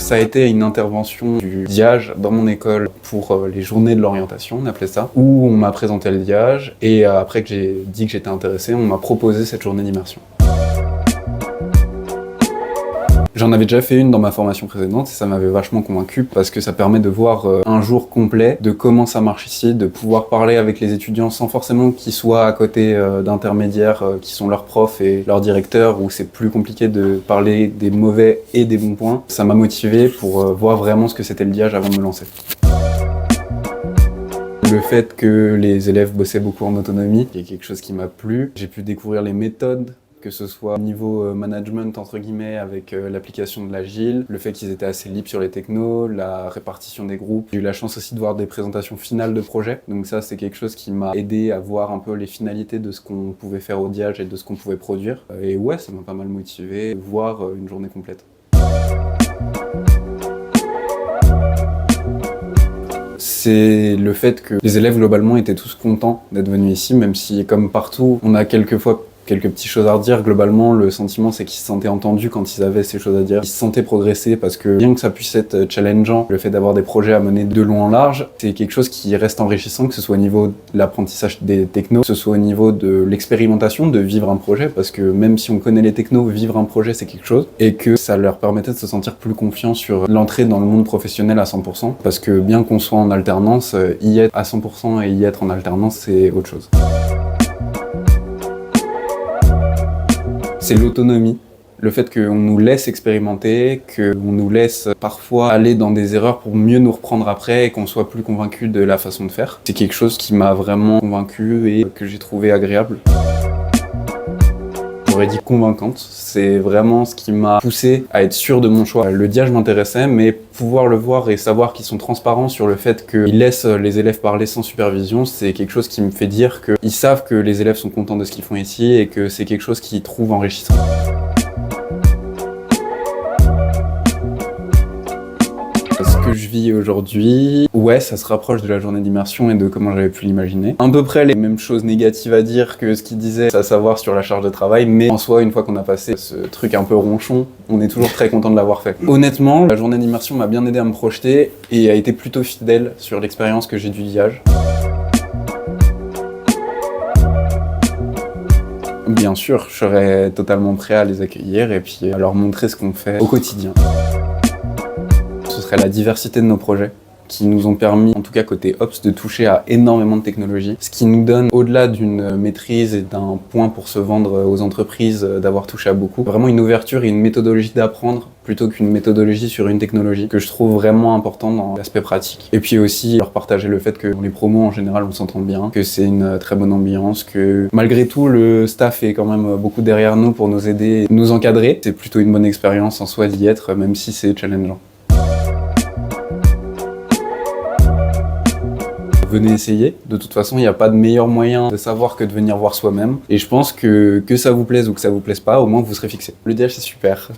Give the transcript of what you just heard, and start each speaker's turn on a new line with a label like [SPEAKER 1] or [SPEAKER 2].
[SPEAKER 1] Ça a été une intervention du DIAGE dans mon école pour les journées de l'orientation, on appelait ça, où on m'a présenté le DIAGE et après que j'ai dit que j'étais intéressé, on m'a proposé cette journée d'immersion. J'en avais déjà fait une dans ma formation précédente et ça m'avait vachement convaincu parce que ça permet de voir un jour complet de comment ça marche ici, de pouvoir parler avec les étudiants sans forcément qu'ils soient à côté d'intermédiaires qui sont leurs profs et leurs directeurs, où c'est plus compliqué de parler des mauvais et des bons points. Ça m'a motivé pour voir vraiment ce que c'était le DIAGE avant de me lancer. Le fait que les élèves bossaient beaucoup en autonomie, il y a quelque chose qui m'a plu. J'ai pu découvrir les méthodes, que ce soit au niveau management entre guillemets avec l'application de l'agile, le fait qu'ils étaient assez libres sur les technos, la répartition des groupes. J'ai eu la chance aussi de voir des présentations finales de projets, donc ça c'est quelque chose qui m'a aidé à voir un peu les finalités de ce qu'on pouvait faire au DIAGE et de ce qu'on pouvait produire. Et ouais, ça m'a pas mal motivé de voir une journée complète. C'est le fait que les élèves globalement étaient tous contents d'être venus ici, même si comme partout, on a quelquefois quelques petites choses à redire. Globalement, le sentiment, c'est qu'ils se sentaient entendus quand ils avaient ces choses à dire. Ils se sentaient progresser parce que bien que ça puisse être challengeant, le fait d'avoir des projets à mener de long en large, c'est quelque chose qui reste enrichissant, que ce soit au niveau de l'apprentissage des technos, que ce soit au niveau de l'expérimentation, de vivre un projet, parce que même si on connaît les technos, vivre un projet, c'est quelque chose, et que ça leur permettait de se sentir plus confiants sur l'entrée dans le monde professionnel à 100%, parce que bien qu'on soit en alternance, y être à 100% et y être en alternance, c'est autre chose. C'est l'autonomie, le fait qu'on nous laisse expérimenter, qu'on nous laisse parfois aller dans des erreurs pour mieux nous reprendre après et qu'on soit plus convaincu de la façon de faire. C'est quelque chose qui m'a vraiment convaincu et que j'ai trouvé agréable. J'aurais dit convaincante, c'est vraiment ce qui m'a poussé à être sûr de mon choix. Le DIAGE m'intéressait, mais pouvoir le voir et savoir qu'ils sont transparents sur le fait qu'ils laissent les élèves parler sans supervision, c'est quelque chose qui me fait dire qu'ils savent que les élèves sont contents de ce qu'ils font ici et que c'est quelque chose qu'ils trouvent enrichissant. Ce que je vis aujourd'hui, ouais, ça se rapproche de la journée d'immersion et de comment j'avais pu l'imaginer. À peu près les mêmes choses négatives à dire que ce qu'il disait, à savoir sur la charge de travail, mais en soi, une fois qu'on a passé ce truc un peu ronchon, on est toujours très content de l'avoir fait. Honnêtement, la journée d'immersion m'a bien aidé à me projeter et a été plutôt fidèle sur l'expérience que j'ai du DIAGE. Bien sûr, je serais totalement prêt à les accueillir et puis à leur montrer ce qu'on fait au quotidien. Ce serait la diversité de nos projets qui nous ont permis, en tout cas côté Ops, de toucher à énormément de technologies. Ce qui nous donne, au-delà d'une maîtrise et d'un point pour se vendre aux entreprises, d'avoir touché à beaucoup, vraiment une ouverture et une méthodologie d'apprendre plutôt qu'une méthodologie sur une technologie que je trouve vraiment important dans l'aspect pratique. Et puis aussi leur partager le fait que dans les promos en général on s'entend bien, que c'est une très bonne ambiance, que malgré tout le staff est quand même beaucoup derrière nous pour nous aider, nous encadrer. C'est plutôt une bonne expérience en soi d'y être, même si c'est challengeant. Venez essayer. De toute façon, il n'y a pas de meilleur moyen de savoir que de venir voir soi-même. Et je pense que ça vous plaise ou que ça vous plaise pas, au moins vous serez fixé. Le DIAGE, c'est super.